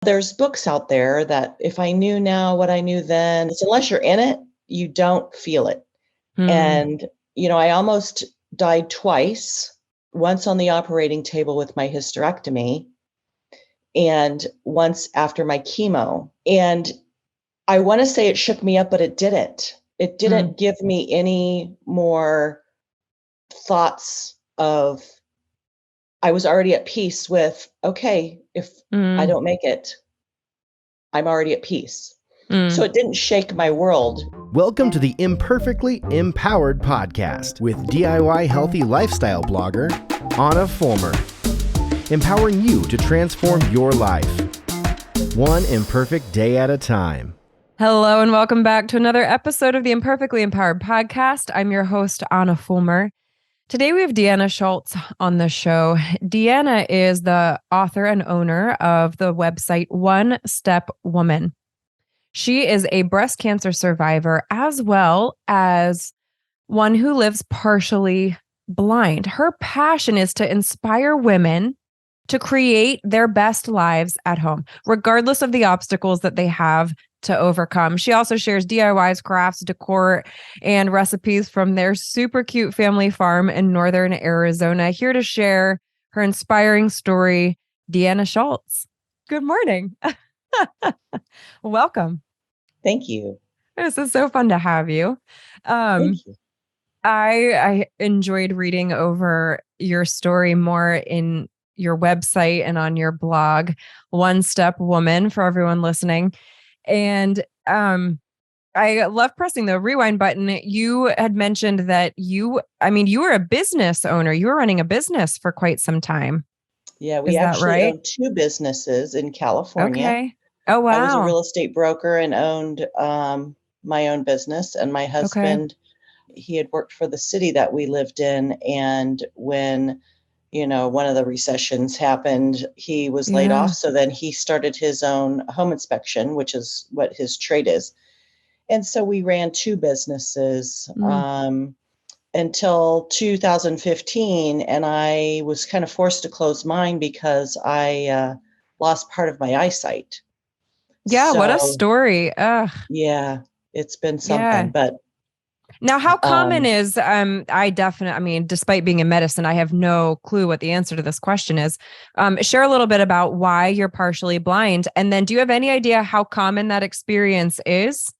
there's books out there that if I knew now what I knew then, it's unless you're in it, you don't feel it. And, I almost died twice, once on the operating table with my hysterectomy and once after my chemo. And I want to say it shook me up, but it didn't. It didn't give me any more thoughts of, I was already at peace with, okay, if I don't make it, I'm already at peace. So it didn't shake my world. Welcome to the Imperfectly Empowered podcast with DIY healthy lifestyle blogger, Ahna Fulmer. Empowering you to transform your life, one imperfect day at a time. Hello and welcome back to another episode of the Imperfectly Empowered podcast. I'm your host, Ahna Fulmer. Today we have Deanna Schultz on the show. Deanna is the author and owner of the website One Step Woman. She is a breast cancer survivor as well as one who lives partially blind. Her passion is to inspire women to create their best lives at home, regardless of the obstacles that they have to overcome. She also shares DIYs, crafts, decor, and recipes from their super cute family farm in northern Arizona. Here to share her inspiring story, Deanna Schultz. Good morning. Welcome. Thank you. This is so fun to have you. Thank you. I enjoyed reading over your story more in your website and on your blog, One Step Woman, for everyone listening. And I love pressing the rewind button. You had mentioned that you were a business owner. You were running a business for quite some time. Yeah, we Is that actually right? owned two businesses in California. Okay. Oh, wow. I was a real estate broker and owned my own business. And my husband, he had worked for the city that we lived in. And when, one of the recessions happened, he was laid off. So then he started his own home inspection, which is what his trade is. And so we ran two businesses until 2015. And I was kind of forced to close mine because I lost part of my eyesight. Yeah, what a story. Ugh. Yeah, it's been something. Yeah. But now, how common is, despite being in medicine, I have no clue what the answer to this question is. Share a little bit about why you're partially blind. And then do you have any idea how common that experience is?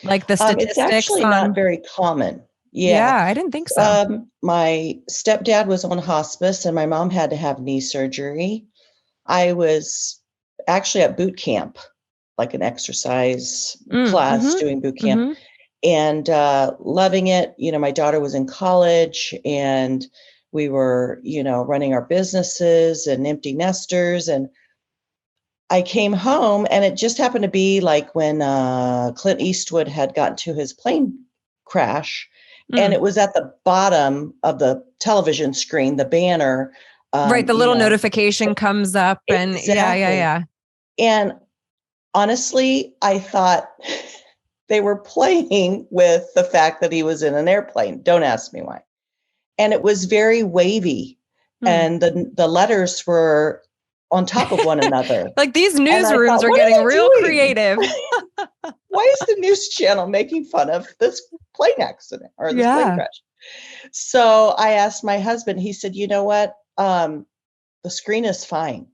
Like the statistics? It's actually not very common. Yeah, I didn't think so. My stepdad was on hospice and my mom had to have knee surgery. I was actually at boot camp, like an exercise class doing boot camp. And loving it. My daughter was in college and we were, running our businesses and empty nesters. And I came home and it just happened to be like when Clint Eastwood had gotten to his plane crash. And it was at the bottom of the television screen, the banner. Right. The little notification comes up and exactly. Yeah. And honestly, I thought they were playing with the fact that he was in an airplane. Don't ask me why. And it was very wavy. And the letters were on top of one another. Like these newsrooms are getting real creative. Why is the news channel making fun of this plane accident or this plane crash? So I asked my husband, he said, you know what? The screen is fine.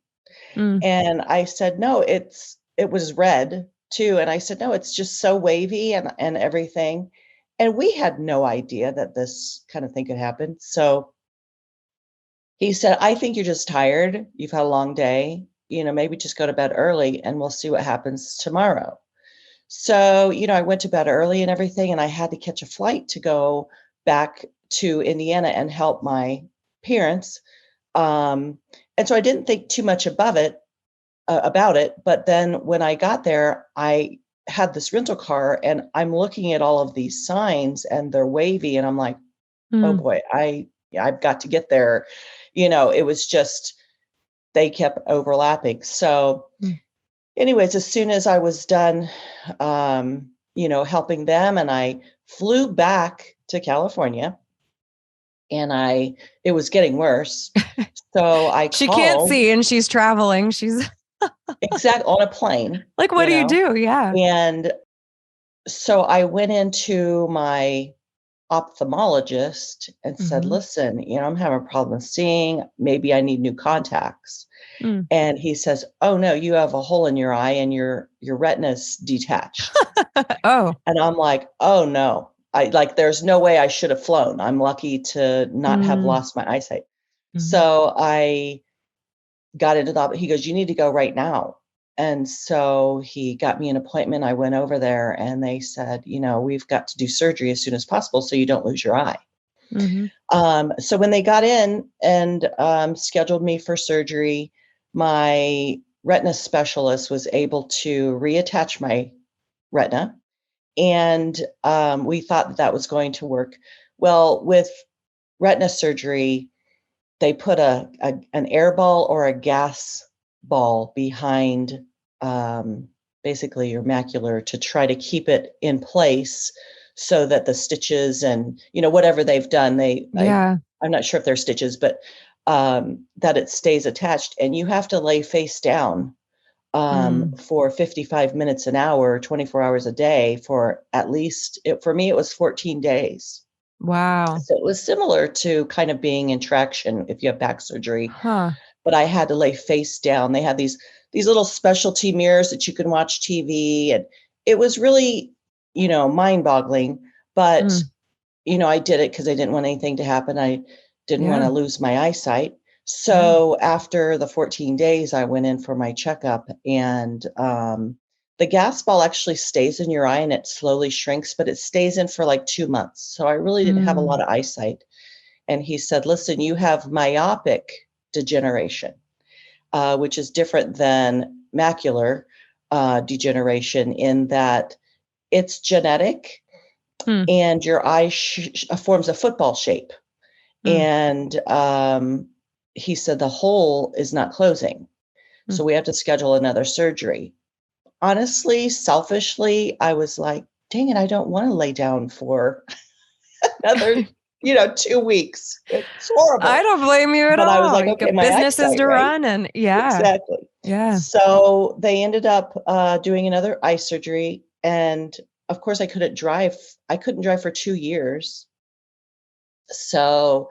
And I said, no, it was red too. And I said, no, it's just so wavy and everything. And we had no idea that this kind of thing could happen. So he said, I think you're just tired. You've had a long day, maybe just go to bed early and we'll see what happens tomorrow. So, I went to bed early and everything, and I had to catch a flight to go back to Indiana and help my parents. And so I didn't think too much about it. But then when I got there, I had this rental car and I'm looking at all of these signs and they're wavy. And I'm like, oh boy, I've got to get there. It was just, they kept overlapping. So anyways, as soon as I was done, helping them, and I flew back to California and it was getting worse. So she can't see and she's traveling. She's Exactly, on a plane. Like, what do you do? Yeah. And so I went into my ophthalmologist and said, Mm-hmm. listen, I'm having a problem seeing. Maybe I need new contacts. Mm. And he says, oh no, you have a hole in your eye and your retina's detached. Oh. And I'm like, oh no. There's no way I should have flown. I'm lucky to not have Mm. lost my eyesight. Mm-hmm. So I got into he goes, you need to go right now. And so he got me an appointment. I went over there and they said, we've got to do surgery as soon as possible so you don't lose your eye. Mm-hmm. So when they got in and scheduled me for surgery, my retina specialist was able to reattach my retina. And we thought that was going to work. Well, with retina surgery, they put an air ball or a gas ball behind basically your macular to try to keep it in place so that the stitches and whatever they've done, I'm not sure if they're stitches, but that it stays attached. And you have to lay face down for 55 minutes an hour, 24 hours a day for at least, for me, it was 14 days. Wow. So it was similar to kind of being in traction if you have back surgery, Huh. but I had to lay face down. They had these little specialty mirrors that you can watch TV, and it was really, mind-boggling. But I did it because I didn't want anything to happen. I didn't want to lose my eyesight. So after the 14 days, I went in for my checkup, and the gas ball actually stays in your eye and it slowly shrinks, but it stays in for like 2 months. So I really didn't have a lot of eyesight. And he said, listen, you have myopic degeneration, which is different than macular degeneration in that it's genetic and your eye forms a football shape. And he said the hole is not closing. So we have to schedule another surgery. Honestly, selfishly, I was like, dang it, I don't want to lay down for another, 2 weeks. It's horrible. I don't blame you at But all. I was like, You okay, got my businesses eyesight, to right? run and Exactly. Yeah. So they ended up doing another eye surgery. And of course, I couldn't drive. I couldn't drive for 2 years. So,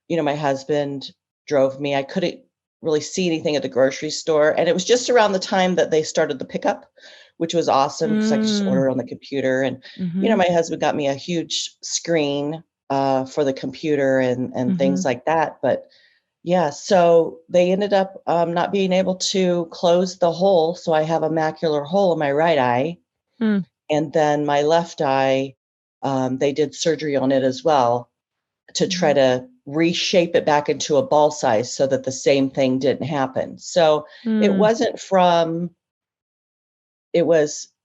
my husband drove me. I couldn't really see anything at the grocery store. And it was just around the time that they started the pickup, which was awesome because I could just order on the computer. And, my husband got me a huge screen for the computer and things like that. But yeah, so they ended up not being able to close the hole. So I have a macular hole in my right eye. And then my left eye, they did surgery on it as well to try to reshape it back into a ball size so that the same thing didn't happen. So it was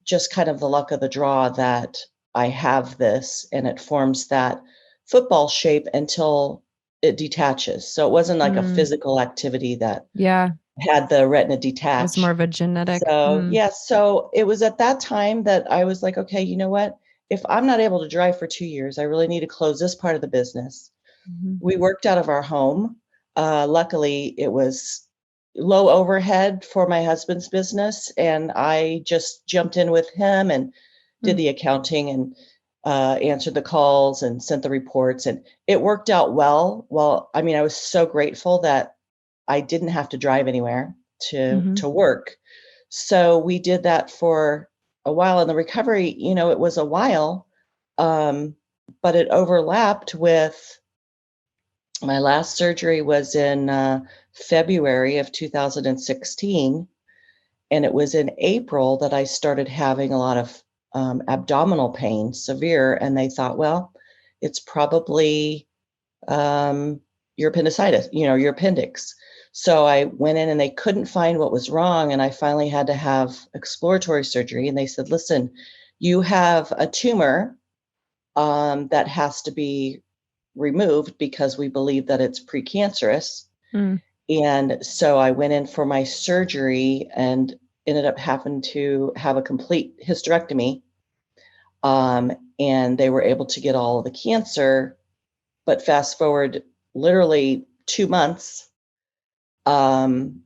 just kind of the luck of the draw that I have this and it forms that football shape until it detaches. So it wasn't like a physical activity that had the retina detached. It was more of a genetic. So so it was at that time that I was like, okay, you know what? If I'm not able to drive for 2 years, I really need to close this part of the business. We worked out of our home. Luckily, it was low overhead for my husband's business, and I just jumped in with him and did the accounting and answered the calls and sent the reports, and it worked out well. Well, I mean, I was so grateful that I didn't have to drive anywhere to work. So we did that for a while, and the recovery, it was a while, but it overlapped with my last surgery was in February of 2016, and it was in April that I started having a lot of abdominal pain, severe, and they thought, well, it's probably your appendicitis, your appendix. So I went in and they couldn't find what was wrong, and I finally had to have exploratory surgery, and they said, listen, you have a tumor that has to be removed because we believe that it's precancerous. And so I went in for my surgery and ended up having to have a complete hysterectomy. And they were able to get all of the cancer, but fast forward literally 2 months. And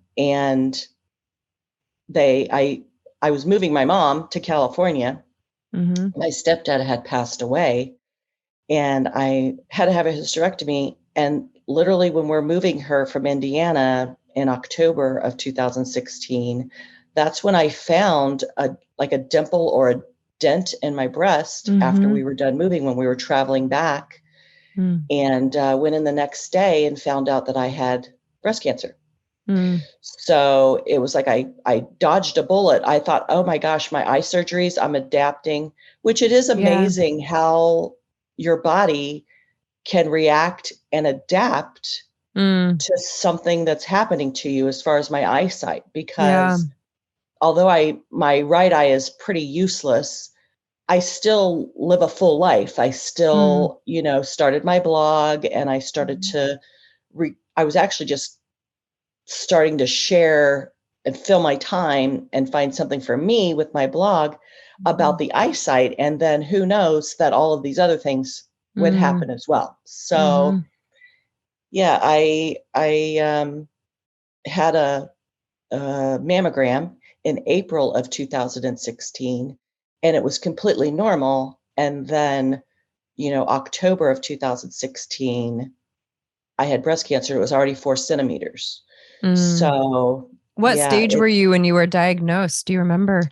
I was moving my mom to California. Mm-hmm. My stepdad had passed away, and I had to have a hysterectomy. And literally, when we're moving her from Indiana in October of 2016, that's when I found a dimple or a dent in my breast after we were done moving, when we were traveling back, and went in the next day and found out that I had breast cancer. So it was like I dodged a bullet. I thought, oh my gosh, my eye surgeries, I'm adapting, which it is amazing how your body can react and adapt to something that's happening to you as far as my eyesight. Because although my right eye is pretty useless, I still live a full life. I still, started my blog, and I started to I was actually just starting to share and fill my time and find something for me with my blog about the eyesight. And then who knows that all of these other things would happen as well. So I had a mammogram in April of 2016, and it was completely normal. And then, October of 2016, I had breast cancer. It was already 4 centimeters. So what stage were you when you were diagnosed? Do you remember?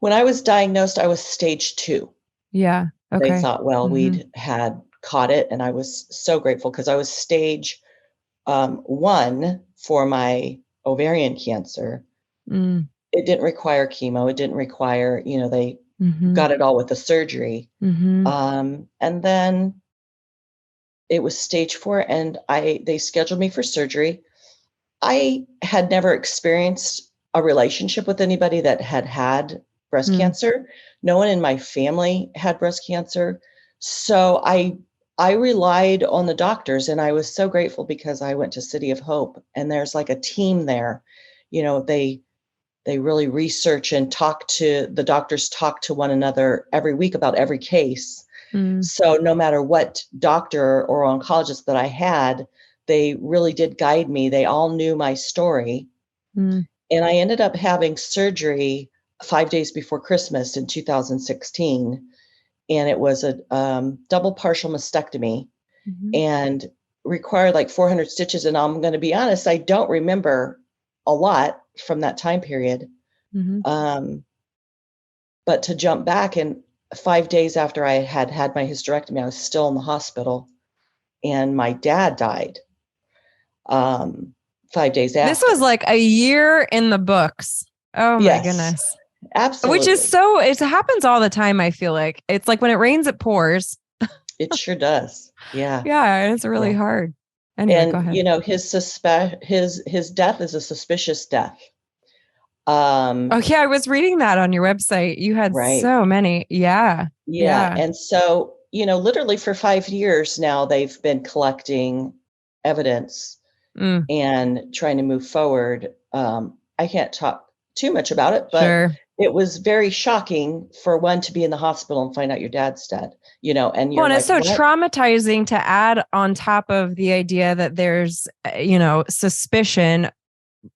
When I was diagnosed, I was stage 2. Yeah. Okay. They thought, well, we'd had caught it. And I was so grateful, because I was stage 1 for my ovarian cancer. It didn't require chemo. It didn't require, they got it all with the surgery. And then it was stage 4, and they scheduled me for surgery. I had never experienced a relationship with anybody that had breast cancer. No one in my family had breast cancer. So I relied on the doctors, and I was so grateful, because I went to City of Hope, and there's like a team there. They really research and the doctors talk to one another every week about every case. So no matter what doctor or oncologist that I had, they really did guide me. They all knew my story. And I ended up having surgery 5 days before Christmas in 2016. And it was a double partial mastectomy, and required like 400 stitches. And I'm going to be honest, I don't remember a lot from that time period. But to jump back, and 5 days after I had my hysterectomy, I was still in the hospital, and my dad died 5 days after. This was like a year in the books. Oh my goodness. Absolutely. Which is it happens all the time. I feel like it's like when it rains, it pours. It sure does. Yeah. Yeah. It's really hard. Anyway, go ahead. His death is a suspicious death. Okay. I was reading that on your website. You had so many. Yeah. And so, literally for 5 years now, they've been collecting evidence and trying to move forward. I can't talk too much about it, but it was very shocking for one to be in the hospital and find out your dad's dead, and you're it's so traumatizing to add on top of the idea that there's, suspicion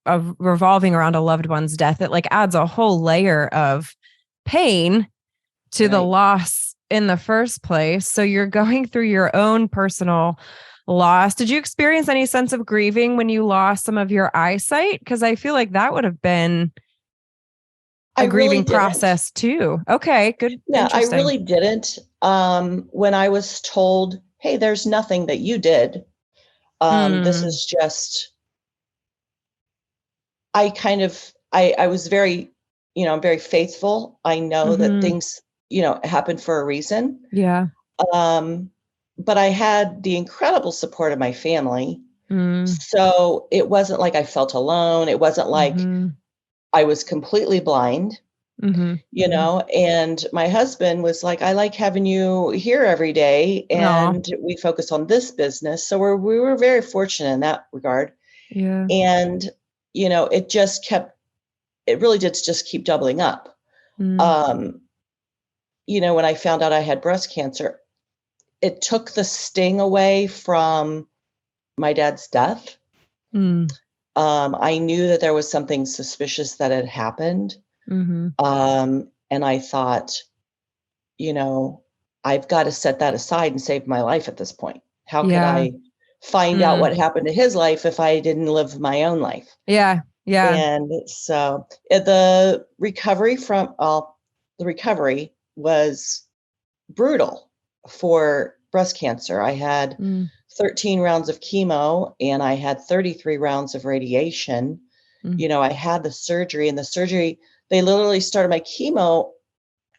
of revolving around a loved one's death. It like adds a whole layer of pain to the loss in the first place. So you're going through your own personal loss. Did you experience any sense of grieving when you lost some of your eyesight? Because I feel like that would have been a grieving process too. Okay, good. Yeah, I really didn't. When I was told, hey, there's nothing that you did. This is just, I was very, I'm very faithful. I know that things, happen for a reason. Yeah. But I had the incredible support of my family. So it wasn't like I felt alone. It wasn't like I was completely blind, and my husband was like, I like having you here every day, and we focus on this business. So we were very fortunate in that regard. Yeah. And, it really did just keep doubling up. When I found out I had breast cancer, it took the sting away from my dad's death. I knew that there was something suspicious that had happened. Mm-hmm. And I thought, I've got to set that aside and save my life at this point. How could Yeah. I find out what happened to his life if I didn't live my own life? Yeah. Yeah. And so the recovery was brutal for breast cancer. I had 13 rounds of chemo and I had 33 rounds of radiation. I had the surgery, and they literally started my chemo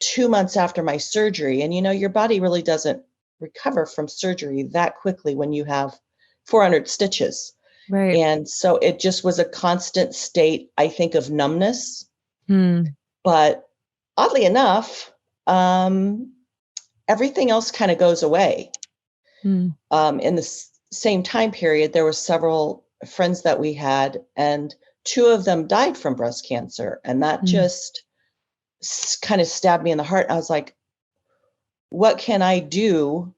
2 months after my surgery. And, your body really doesn't recover from surgery that quickly when you have 400 stitches. Right. And so it just was a constant state, I think, of numbness. But oddly enough, everything else kind of goes away. In the same time period, there were several friends that we had, and 2 of them died from breast cancer. And that just kind of stabbed me in the heart. I was like, what can I do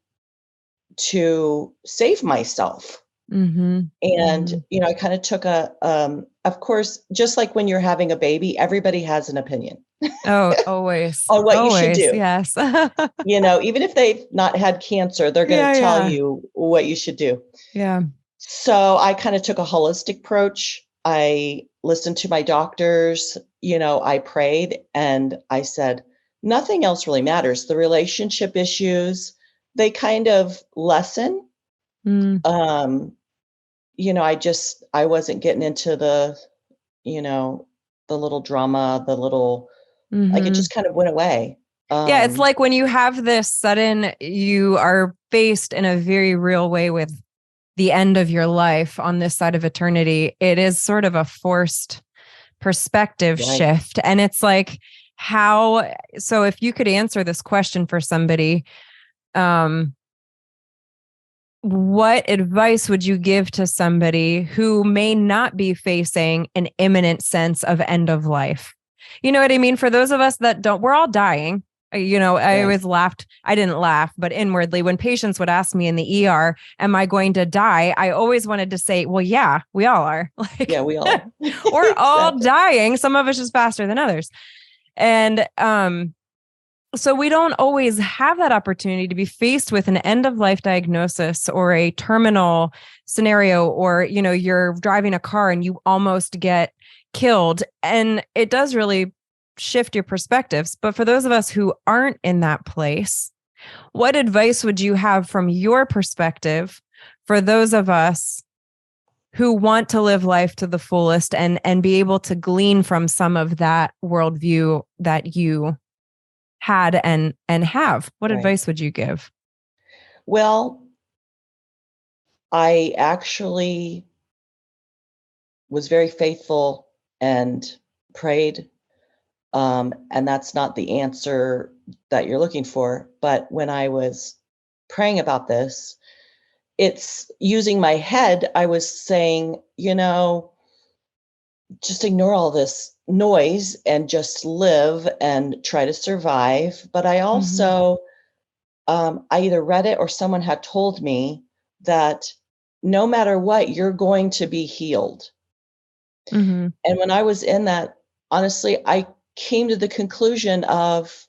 to save myself? And, I kind of took of course, just like when you're having a baby, everybody has an opinion. Oh, always. On what always, you should do. Yes. Even if they've not had cancer, they're going to tell you what you should do. Yeah. So I kind of took a holistic approach. I listened to my doctors, I prayed, and I said, nothing else really matters. The relationship issues, they kind of lessen. I wasn't getting into the little drama, like it just kind of went away. Yeah. It's like when you have this sudden, you are faced in a very real way with the end of your life on this side of eternity. It is sort of a forced perspective shift. And it's like, so if you could answer this question for somebody, what advice would you give to somebody who may not be facing an imminent sense of end of life? You know what I mean? For those of us that don't, we're all dying. I always laughed. I didn't laugh, but inwardly, when patients would ask me in the ER, am I going to die? I always wanted to say, well, yeah, we all are. Yeah, we all are. We're all dying. Some of us just faster than others. And, so we don't always have that opportunity to be faced with an end of life diagnosis or a terminal scenario, or, you're driving a car and you almost get killed. And it does really shift your perspectives. But for those of us who aren't in that place, what advice would you have from your perspective for those of us who want to live life to the fullest and be able to glean from some of that worldview that you had and have? What advice would you give? Well, I actually was very faithful and prayed. And that's not the answer that you're looking for. But when I was praying about this, it's using my head. I was saying, just ignore all this noise and just live and try to survive. But I also, I either read it or someone had told me that no matter what, you're going to be healed. And when I was in that, honestly, I came to the conclusion of,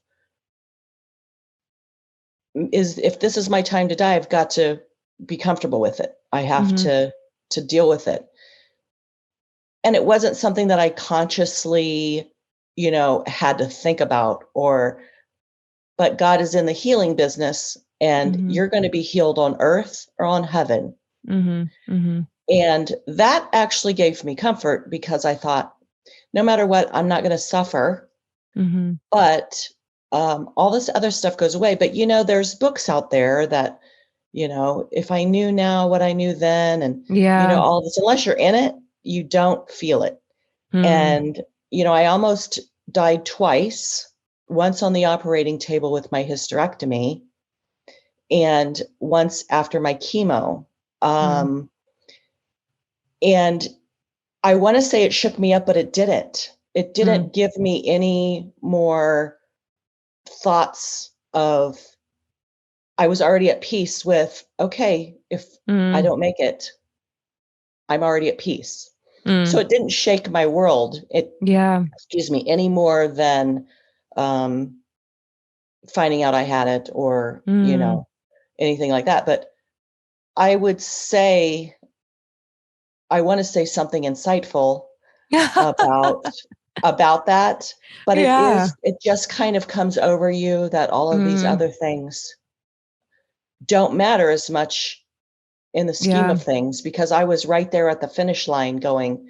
if this is my time to die, I've got to be comfortable with it. I have to deal with it. And it wasn't something that I consciously, had to think about, but God is in the healing business, and you're going to be healed on earth or on heaven. And that actually gave me comfort, because I thought, no matter what, I'm not going to suffer, but all this other stuff goes away. But, there's books out there that, if I knew now what I knew then, and, all this, unless you're in it, you don't feel it. And, I almost died twice, once on the operating table with my hysterectomy, and once after my chemo. And I want to say it shook me up, but it didn't. It didn't give me any more thoughts of, I was already at peace with, okay, if I don't make it, I'm already at peace. So it didn't shake my world. Any more than finding out I had it or, anything like that. But I would say, I want to say something insightful about that, but it just kind of comes over you that all of these other things don't matter as much in the scheme of things, because I was right there at the finish line going,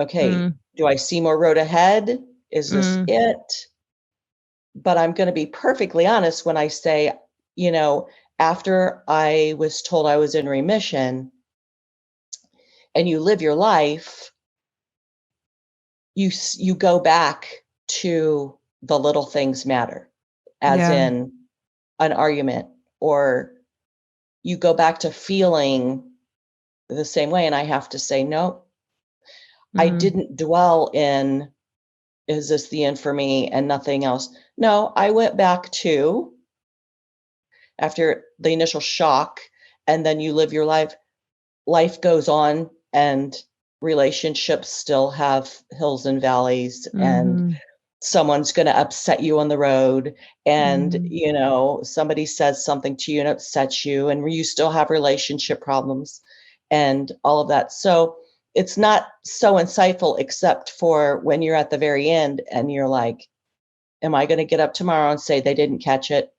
okay, do I see more road ahead? Is this it? But I'm going to be perfectly honest when I say, after I was told I was in remission and you live your life, you go back to the little things matter, as in an argument, or you go back to feeling the same way. And I have to say, no, I didn't dwell in, is this the end for me and nothing else? No, I went back to, after the initial shock, and then you live your life goes on, and relationships still have hills and valleys, and someone's going to upset you on the road, and somebody says something to you and upsets you, and you still have relationship problems and all of that. So it's not so insightful, except for when you're at the very end and you're like, am I going to get up tomorrow and say they didn't catch it?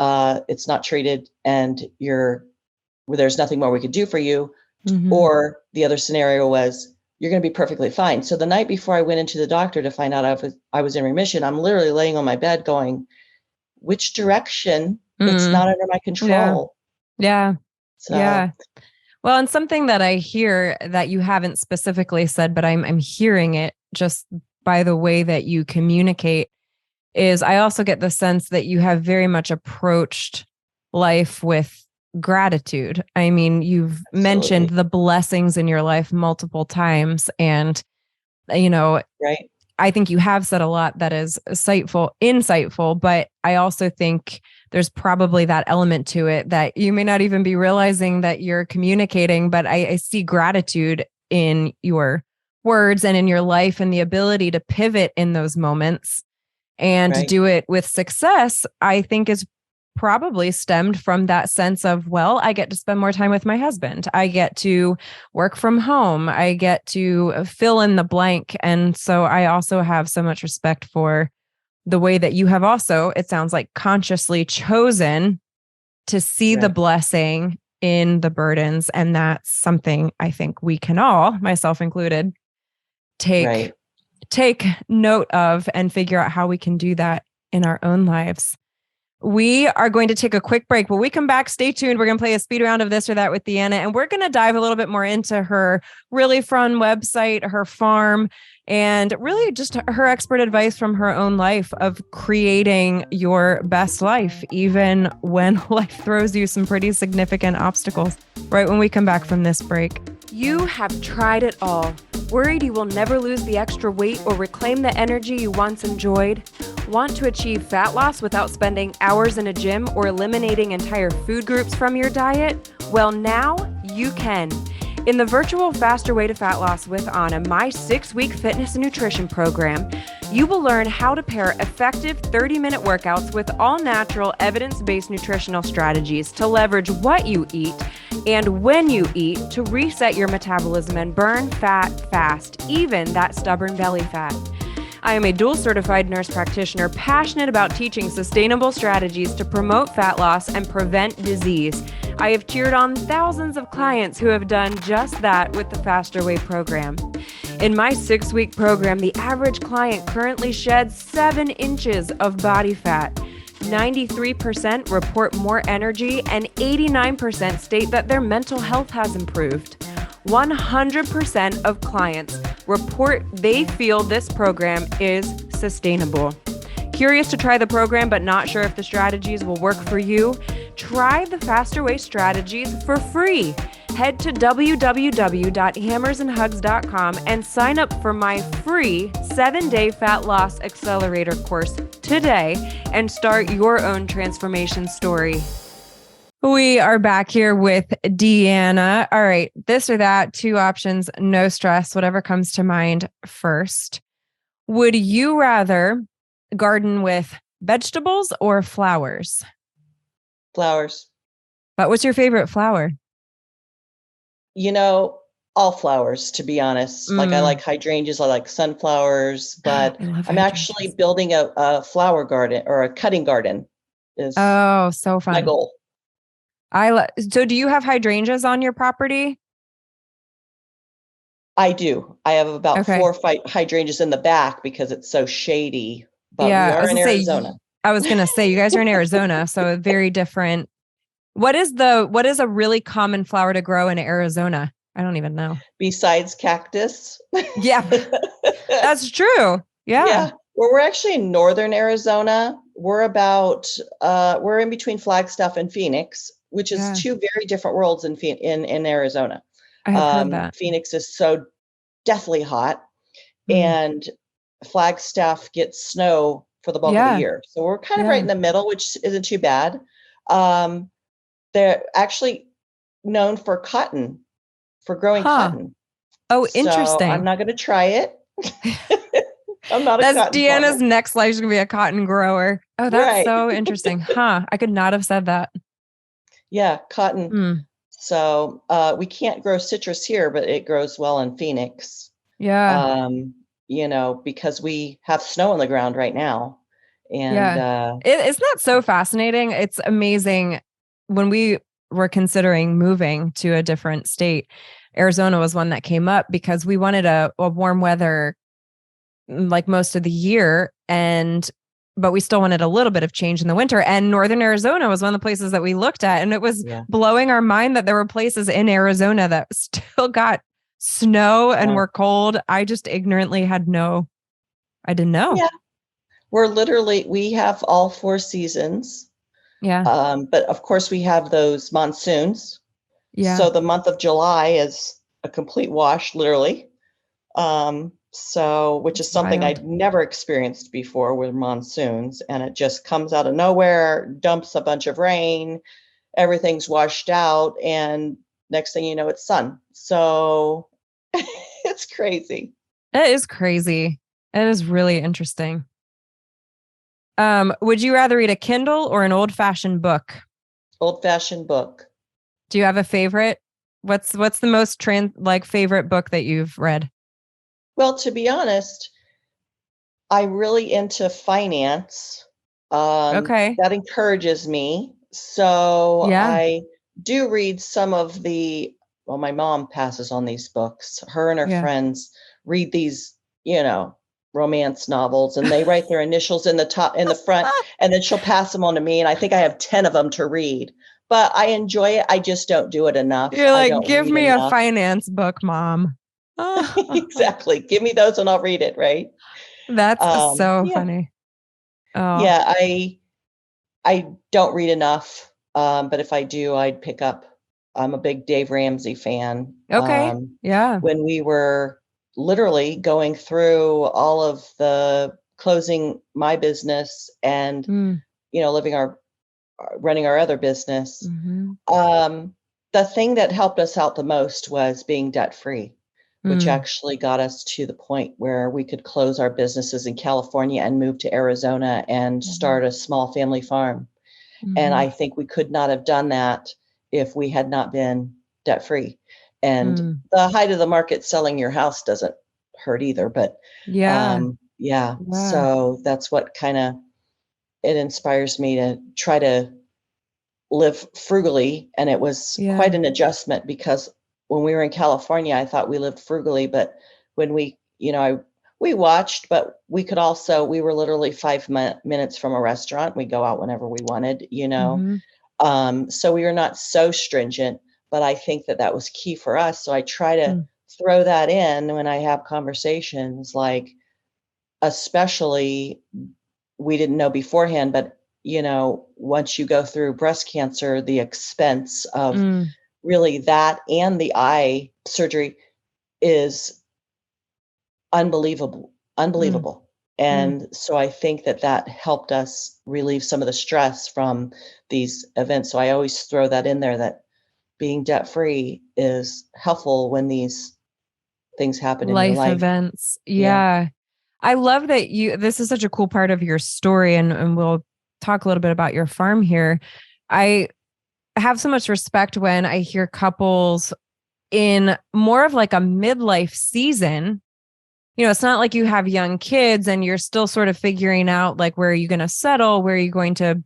It's not treated, and there's nothing more we could do for you. Or the other scenario was, you're going to be perfectly fine. So the night before I went into the doctor to find out I was in remission, I'm literally laying on my bed going, which direction? It's not under my control. Yeah. Well, and something that I hear that you haven't specifically said, but I'm hearing it just by the way that you communicate, is I also get the sense that you have very much approached life with gratitude. I mean, you've mentioned the blessings in your life multiple times, and right. I think you have said a lot that is insightful, but I also think there's probably that element to it that you may not even be realizing that you're communicating, but I see gratitude in your words and in your life, and the ability to pivot in those moments and to do it with success, I think is probably stemmed from that sense of, well, I get to spend more time with my husband. I get to work from home. I get to fill in the blank. And so I also have so much respect for the way that you have also, it sounds like, consciously chosen to see the blessing in the burdens. And that's something I think we can all, myself included, take note of and figure out how we can do that in our own lives. We are going to take a quick break. When we come back, stay tuned. We're going to play a speed round of this or that with Deanna, and we're going to dive a little bit more into her really fun website, her farm, and really just her expert advice from her own life of creating your best life, even when life throws you some pretty significant obstacles. Right when we come back from this break. You have tried it all. Worried you will never lose the extra weight or reclaim the energy you once enjoyed? Want to achieve fat loss without spending hours in a gym or eliminating entire food groups from your diet? Well, now you can. In the virtual Faster Way to Fat Loss with Ahna, my 6-week fitness and nutrition program, you will learn how to pair effective 30-minute workouts with all-natural, evidence-based nutritional strategies to leverage what you eat and when you eat to reset your metabolism and burn fat fast, even that stubborn belly fat. I am a dual certified nurse practitioner passionate about teaching sustainable strategies to promote fat loss and prevent disease. I have cheered on thousands of clients who have done just that with the Faster Way program. In my 6-week program, the average client currently sheds 7 inches of body fat. 93% report more energy, and 89% state that their mental health has improved. 100% of clients report they feel this program is sustainable. Curious to try the program but not sure if the strategies will work for you? Try the Faster Way strategies for free. Head to www.hammersandhugs.com and sign up for my free 7-day fat loss accelerator course today and start your own transformation story. We are back here with Deanna. All right, this or that, two options, no stress, whatever comes to mind first. Would you rather garden with vegetables or flowers? Flowers. But what's your favorite flower? All flowers, to be honest. Like I like hydrangeas, I like sunflowers, but I love I'm actually hydrangeas. building a flower garden or a cutting garden is Oh, so my fun. goal. So do you have hydrangeas on your property? I do. I have about Okay. 4 or 5 hydrangeas in the back because it's so shady, but we Yeah, are in Arizona. I was gonna say you guys are in Arizona, so very different. What is a really common flower to grow in Arizona? I don't even know. Besides cactus. Yeah, that's true. Yeah. Yeah. Well, we're actually in northern Arizona. We're in between Flagstaff and Phoenix, which is Yeah. 2 very different worlds in Arizona. I have heard that. Phoenix is so deathly hot, and Flagstaff gets snow for the bulk of the year. So we're kind of right in the middle, which isn't too bad. They're actually known for growing cotton. Oh, So interesting. I'm not going to try it. I'm not a That's cotton Deanna's farmer. next life is going to be a cotton grower. Oh, that's Right. so interesting. I could not have said that. Yeah, cotton. So we can't grow citrus here, but it grows well in Phoenix. Yeah. Because we have snow on the ground right now. And Isn't that so fascinating? It's amazing. When we were considering moving to a different state, Arizona was one that came up because we wanted a warm weather like most of the year, but we still wanted a little bit of change in the winter. And northern Arizona was one of the places that we looked at, and it was blowing our mind that there were places in Arizona that still got snow and were cold. I just ignorantly I didn't know. Yeah. We have all 4 seasons. Yeah. But of course we have those monsoons. Yeah. So the month of July is a complete wash, literally. Which is something I'd never experienced before with monsoons, and it just comes out of nowhere, dumps a bunch of rain, everything's washed out, and next thing you know, it's sun. So it's crazy. It is crazy. It is really interesting. Would you rather read a Kindle or an old-fashioned book? Old-fashioned book. Do you have a favorite? What's the most favorite book that you've read? Well, to be honest, I'm really into finance. That encourages me. So I do read some of my mom passes on these books. Her and her friends read these, romance novels, and they write their initials in the front, and then she'll pass them on to me. And I think I have 10 of them to read, but I enjoy it. I just don't do it enough. You're like, give me a finance book, Mom. Exactly. Give me those and I'll read it. Right. That's so funny. Oh yeah. I don't read enough. But if I do, I'd pick up, I'm a big Dave Ramsey fan. Okay. When we were literally going through all of the closing my business and, running our other business, the thing that helped us out the most was being debt free, which actually got us to the point where we could close our businesses in California and move to Arizona and start a small family farm. And I think we could not have done that if we had not been debt free. And the height of the market, selling your house doesn't hurt either. But so that's what it inspires me to try to live frugally. And it was quite an adjustment, because when we were in California, I thought we lived frugally, but when we watched, but we were literally 5 minutes from a restaurant. We go out whenever we wanted, so we were not so stringent, but I think that was key for us. So I try to throw that in when I have conversations, like, especially, we didn't know beforehand, but once you go through breast cancer, the expense of really that and the eye surgery is unbelievable. And so I think that helped us relieve some of the stress from these events. So I always throw that in there, that being debt-free is helpful when these things happen in your Life life. events. Yeah. Yeah. I love that this is such a cool part of your story, and we'll talk a little bit about your farm here. I have so much respect when I hear couples in more of like a midlife season. It's not like you have young kids and you're still sort of figuring out like, where are you going to settle? Where are you going to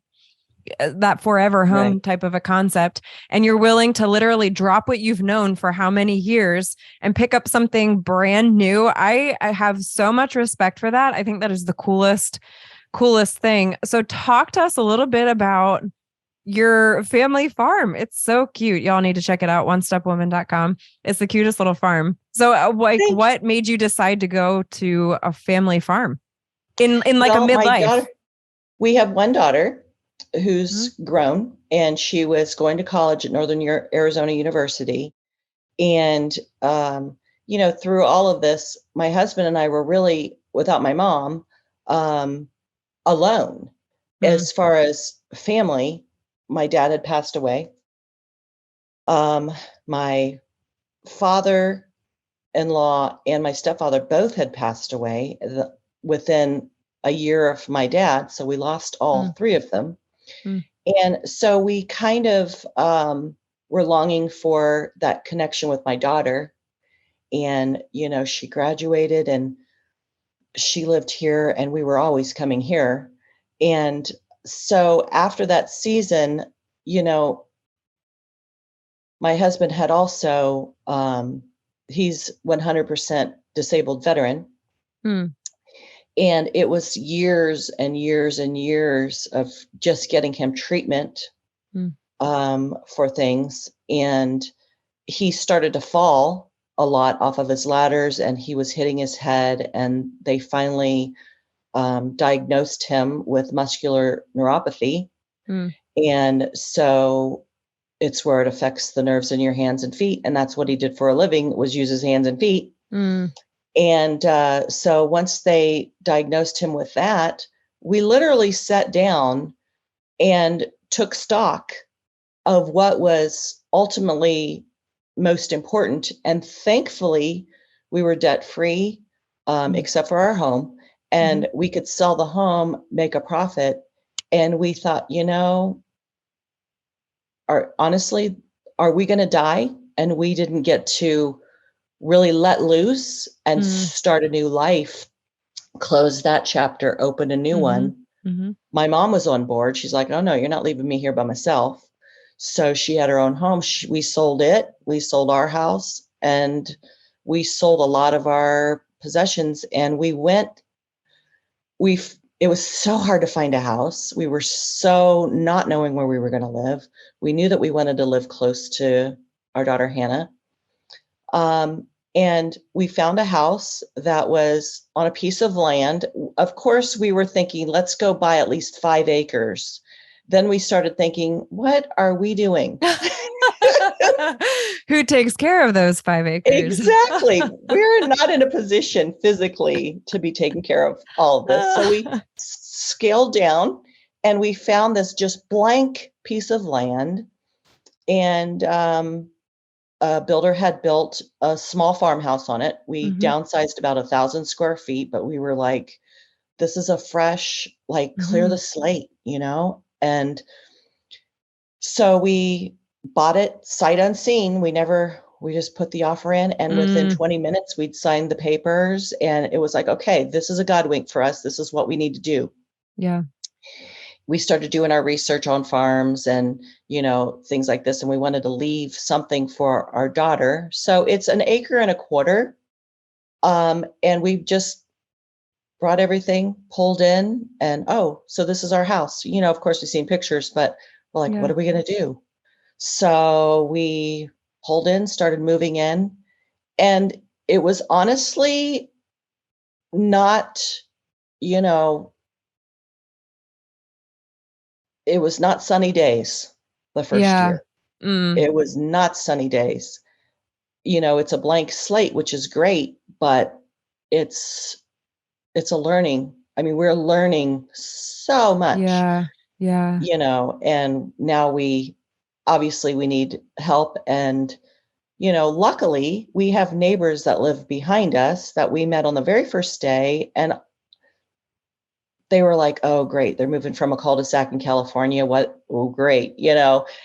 that forever home type of a concept? And you're willing to literally drop what you've known for how many years and pick up something brand new. I have so much respect for that. I think that is the coolest thing. So talk to us a little bit about your family farm. It's so cute. Y'all need to check it out. onestepwoman.com. It's the cutest little farm. So what made you decide to go to a family farm in like a midlife? We have one daughter who's grown, and she was going to college at Northern Arizona University. And, through all of this, my husband and I were really, without my mom, alone. As far as family, my dad had passed away. My father-in-law and my stepfather both had passed away within a year of my dad. So we lost all three of them. And so we kind of were longing for that connection with my daughter. And, she graduated and she lived here, and we were always coming here. And so after that season, my husband had also, he's 100% disabled veteran. And it was years and years and years of just getting him treatment for things. And he started to fall a lot off of his ladders, and he was hitting his head. And they finally diagnosed him with muscular neuropathy. And so it's where it affects the nerves in your hands and feet. And that's what he did for a living, was use his hands and feet. And so once they diagnosed him with that, we literally sat down and took stock of what was ultimately most important. And thankfully, we were debt-free, except for our home. And we could sell the home, make a profit. And we thought, honestly, are we going to die? And we didn't get to really let loose and start a new life, close that chapter, open a new one. My mom was on board. She's like, oh no, you're not leaving me here by myself. So she had her own home. We sold it. We sold our house, and we sold a lot of our possessions. And it was so hard to find a house. We were so not knowing where we were going to live. We knew that we wanted to live close to our daughter, Hannah. And we found a house that was on a piece of land. Of course, we were thinking, let's go buy at least 5 acres. Then we started thinking, what are we doing? Who takes care of those 5 acres? Exactly. We're not in a position physically to be taking care of all of this. So we scaled down, and we found this just blank piece of land. And a builder had built a small farmhouse on it. We downsized about 1,000 square feet, but we were like, this is a fresh, clear the slate, And so we bought it sight unseen. We just put the offer in, and within 20 minutes we'd signed the papers, and it was like, okay, this is a God wink for us. This is what we need to do. Yeah. We started doing our research on farms and, things like this. And we wanted to leave something for our daughter. So it's 1.25 acres. And we just brought everything, pulled in, and, so this is our house. Of course we've seen pictures, but we're like, what are we going to do? So we pulled in, started moving in, and it was honestly not, it was not sunny days the first year. It was not sunny days. It's a blank slate, which is great, but it's a learning I mean, we're learning so much, Yeah. and now we need help. And, luckily we have neighbors that live behind us that we met on the very first day. And they were like, oh, great. They're moving from a cul-de-sac in California. What? Oh, great.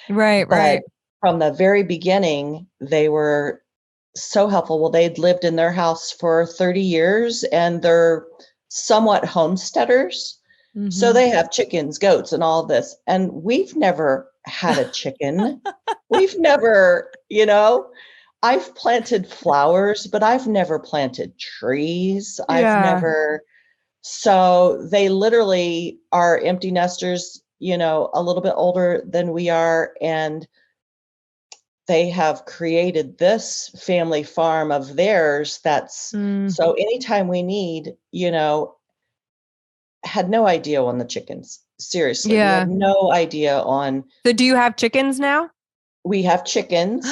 Right. But from the very beginning, they were so helpful. Well, they'd lived in their house for 30 years and they're somewhat homesteaders. So they have chickens, goats, and all this. And we've never had a chicken. We've never, I've planted flowers, but I've never planted trees. So they literally are empty nesters, a little bit older than we are. And they have created this family farm of theirs. So anytime we need, had no idea on the chickens. Seriously. We had no idea on. So do you have chickens now? We have chickens.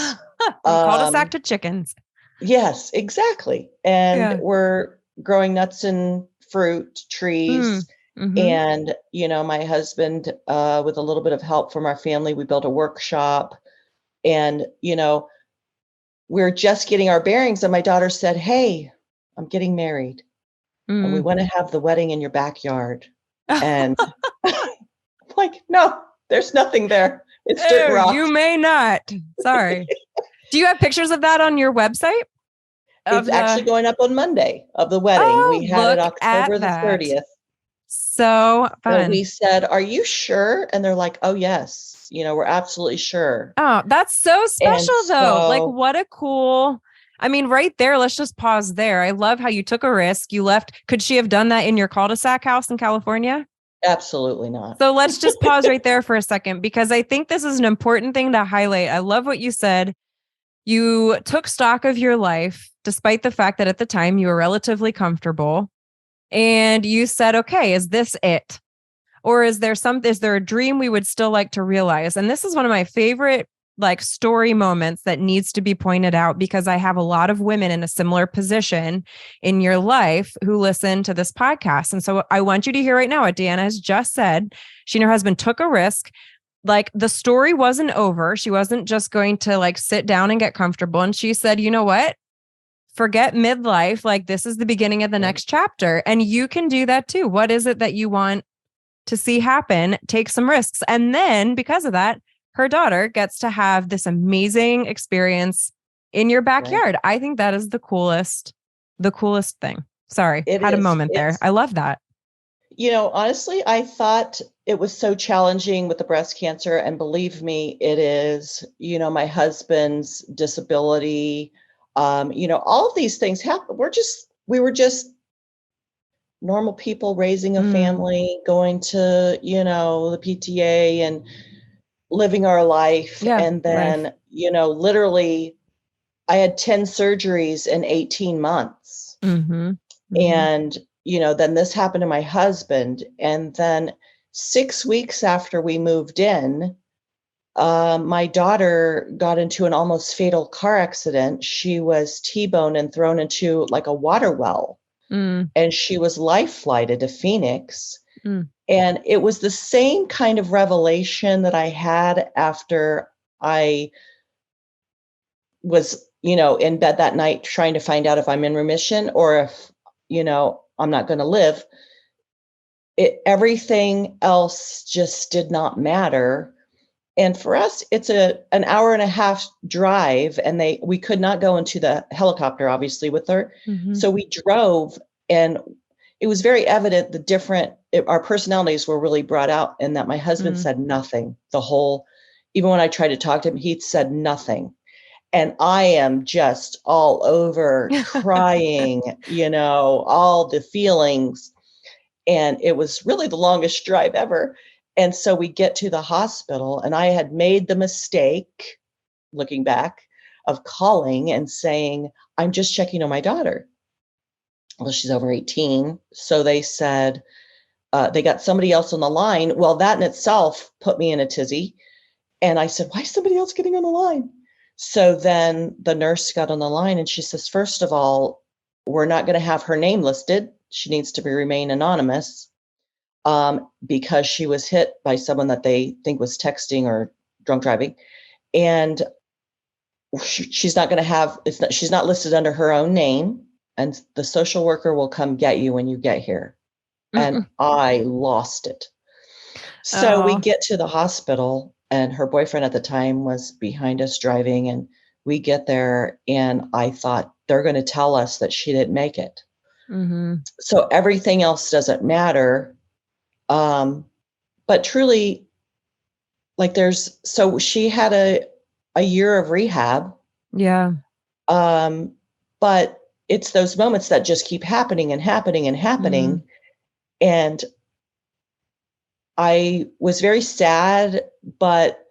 Cul-de-sac to chickens. Yes, exactly. And we're growing nuts and fruit trees. And, my husband, with a little bit of help from our family, we built a workshop. And, we're just getting our bearings. And my daughter said, hey, I'm getting married. And we want to have the wedding in your backyard. And I'm like, no, there's nothing there. It's dirt rock. You may not. Sorry. Do you have pictures of that on your website? It's actually going up on Monday of the wedding. We had it October the 30th. So fun. So we said, are you sure? And they're like, oh, yes. We're absolutely sure. Oh, that's so special, though. Like, what a cool. I mean, right there, let's just pause there. I love how you took a risk. You left. Could she have done that in your cul-de-sac house in California? Absolutely not. So let's just pause right there for a second, because I think this is an important thing to highlight. I love what you said. You took stock of your life, despite the fact that at the time you were relatively comfortable. And you said, okay, is this it? Or is there a dream we would still like to realize? And this is one of my favorite story moments that needs to be pointed out, because I have a lot of women in a similar position in your life who listen to this podcast. And so I want you to hear right now what Deanna has just said. She and her husband took a risk. The story wasn't over. She wasn't just going to sit down and get comfortable. And she said, you know what? Forget midlife. This is the beginning of the next chapter. And you can do that too. What is it that you want to see happen? Take some risks. And then because of that, her daughter gets to have this amazing experience in your backyard. Right. I think that is the coolest thing. Sorry, had a moment there. I love that. Honestly, I thought it was so challenging with the breast cancer. And believe me, it is, my husband's disability, all of these things happen. We were just normal people raising a family, going to, the PTA and living our life. Yeah, and then, literally I had 10 surgeries in 18 months. And, then this happened to my husband. And then 6 weeks after we moved in, my daughter got into an almost fatal car accident. She was T-boned and thrown into a water well. And she was life flighted to Phoenix. And it was the same kind of revelation that I had after I was, in bed that night trying to find out if I'm in remission or if, I'm not going to live. Everything else just did not matter. And for us, it's an hour and a half drive, and we could not go into the helicopter, obviously, with her. So we drove, and it was very evident our personalities were really brought out, in that my husband said nothing even when I tried to talk to him, he said nothing. And I am just all over crying, all the feelings. And it was really the longest drive ever. And so we get to the hospital, and I had made the mistake, looking back, of calling and saying, I'm just checking on my daughter. Well, she's over 18. So they said, they got somebody else on the line. Well, that in itself put me in a tizzy. And I said, why is somebody else getting on the line? So then the nurse got on the line, and she says, first of all, we're not going to have her name listed. she needs to remain anonymous because she was hit by someone that they think was texting or drunk driving. And she's not going to have, she's not listed under her own name. And the social worker will come get you when you get here. And I lost it. So we get to the hospital, and her boyfriend at the time was behind us driving, and we get there, and I thought they're going to tell us that she didn't make it. So everything else doesn't matter. But truly, like so she had a year of rehab. Yeah. But it's those moments that just keep happening and happening and happening. And I was very sad, but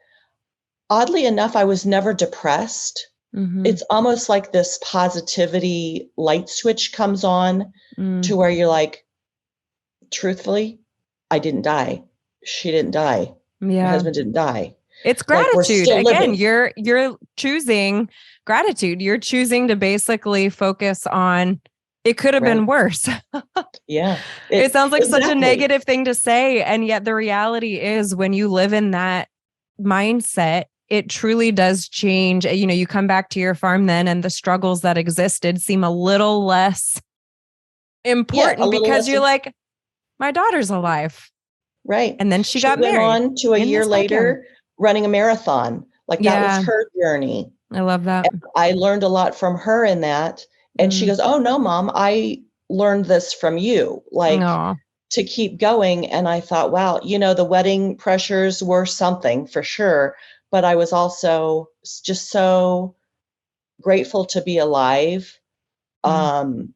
oddly enough, I was never depressed. It's almost like this positivity light switch comes on to where you're like, truthfully, I didn't die. She didn't die. My husband didn't die. It's gratitude. Like, again, you're choosing gratitude. You're choosing to basically focus on it could have been worse. Yeah. It sounds like such a negative thing to say. And yet the reality is when you live in that mindset, it truly does change. You know, you come back to your farm then and the struggles that existed seem a little less important because you're like, my daughter's alive. Right. And then she got married. Went on to a year later running a marathon. Like that was her journey. I love that. And I learned a lot from her in that. And she goes, oh no, Mom, I learned this from you, like to keep going. And I thought, wow, you know, the wedding pressures were something for sure. But I was also just so grateful to be alive. That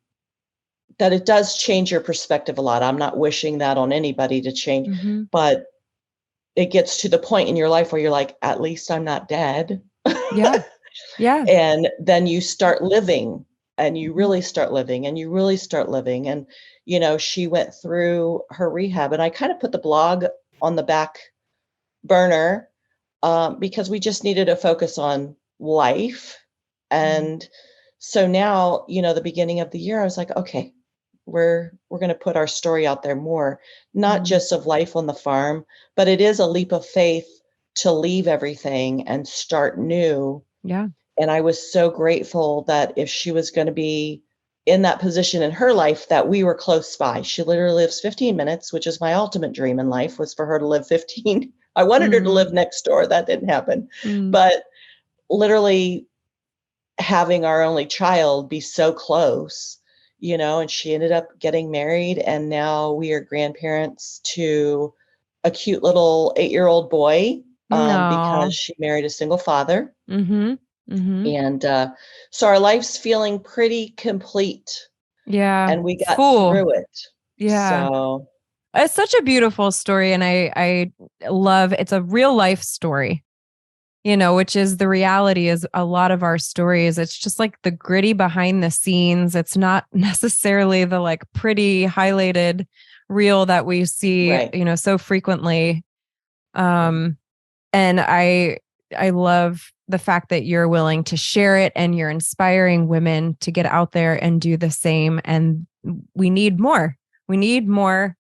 it does change your perspective a lot. I'm not wishing that on anybody to change, but it gets to the point in your life where you're like, at least I'm not dead. Yeah. Yeah. And then you start living, and you really start living, and you really start living. And, you know, she went through her rehab, and I kind of put the blog on the back burner because we just needed to focus on life. And so now, you know, the beginning of the year, I was like, okay, we're going to put our story out there more, not just of life on the farm, but it is a leap of faith to leave everything and start new. Yeah. And I was so grateful that if she was going to be in that position in her life, that we were close by. She literally lives 15 minutes, which is my ultimate dream in life, was for her to live 15. I wanted her to live next door. That didn't happen. But literally having our only child be so close, you know, and she ended up getting married, and now we are grandparents to a cute little 8-year-old boy because she married a single father. And so our life's feeling pretty complete. Yeah. And we got through it. Yeah. So it's such a beautiful story. And I love, it's a real life story, you know, which is the reality is a lot of our stories. It's just like the gritty behind the scenes. It's not necessarily the like pretty highlighted reel that we see, you know, so frequently. And I love the fact that you're willing to share it and you're inspiring women to get out there and do the same. And we need more. We need more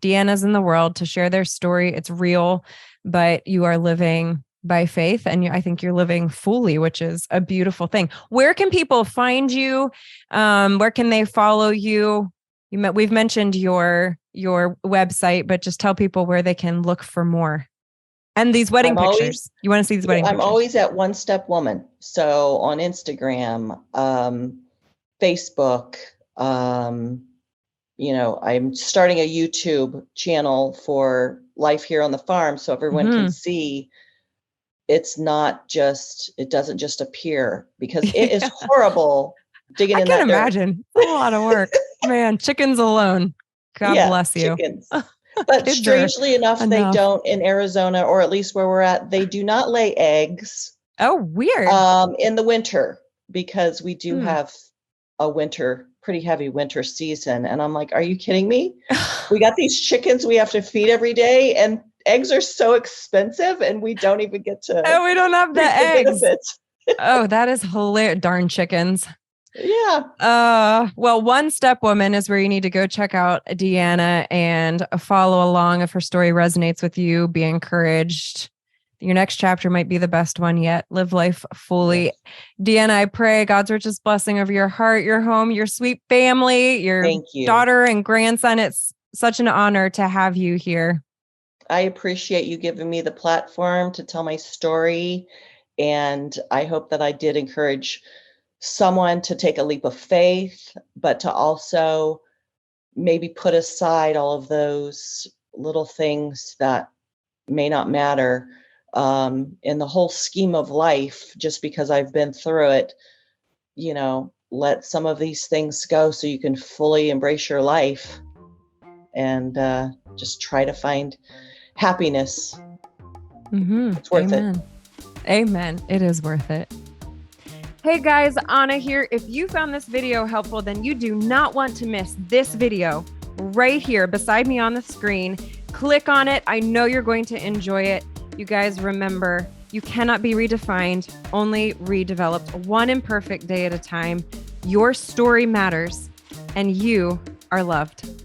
Deannas in the world to share their story. It's real, but you are living by faith. And I think you're living fully, which is a beautiful thing. Where can people find you? Where can they follow you? We've mentioned your website, but just tell people where they can look for more. And these wedding pictures. You want to see these wedding pictures? I'm always at One Step Woman. So on Instagram, Facebook, you know, I'm starting a YouTube channel for life here on the farm so everyone can see it's not just, it doesn't just appear, because it is horrible digging in that dirt. I can imagine. It's a lot of work. Man, chickens alone. God bless you. Chickens. But strangely enough, they don't in Arizona, or at least where we're at, they do not lay eggs. Oh, weird. In the winter, because we do have a pretty heavy winter season. And I'm like, are you kidding me? We got these chickens we have to feed every day, and eggs are so expensive, and we don't even get to. Oh, we don't have the eggs. Oh, that is hilarious. Darn chickens. Yeah. Well, One Step Woman is where you need to go check out Deanna and follow along if her story resonates with you. Be encouraged. Your next chapter might be the best one yet. Live life fully. Yes. Deanna, I pray God's richest blessing over your heart, your home, your sweet family, your Thank you. daughter and grandson. It's such an honor to have you here. I appreciate you giving me the platform to tell my story. And I hope that I did encourage someone to take a leap of faith, but to also maybe put aside all of those little things that may not matter in the whole scheme of life, just because I've been through it. Let some of these things go so you can fully embrace your life and just try to find happiness. It's worth it. Amen. It is worth it. Hey guys, Ahna here. If you found this video helpful, then you do not want to miss this video right here beside me on the screen. Click on it. I know you're going to enjoy it. You guys remember, you cannot be redefined, only redeveloped, one imperfect day at a time. Your story matters, and you are loved.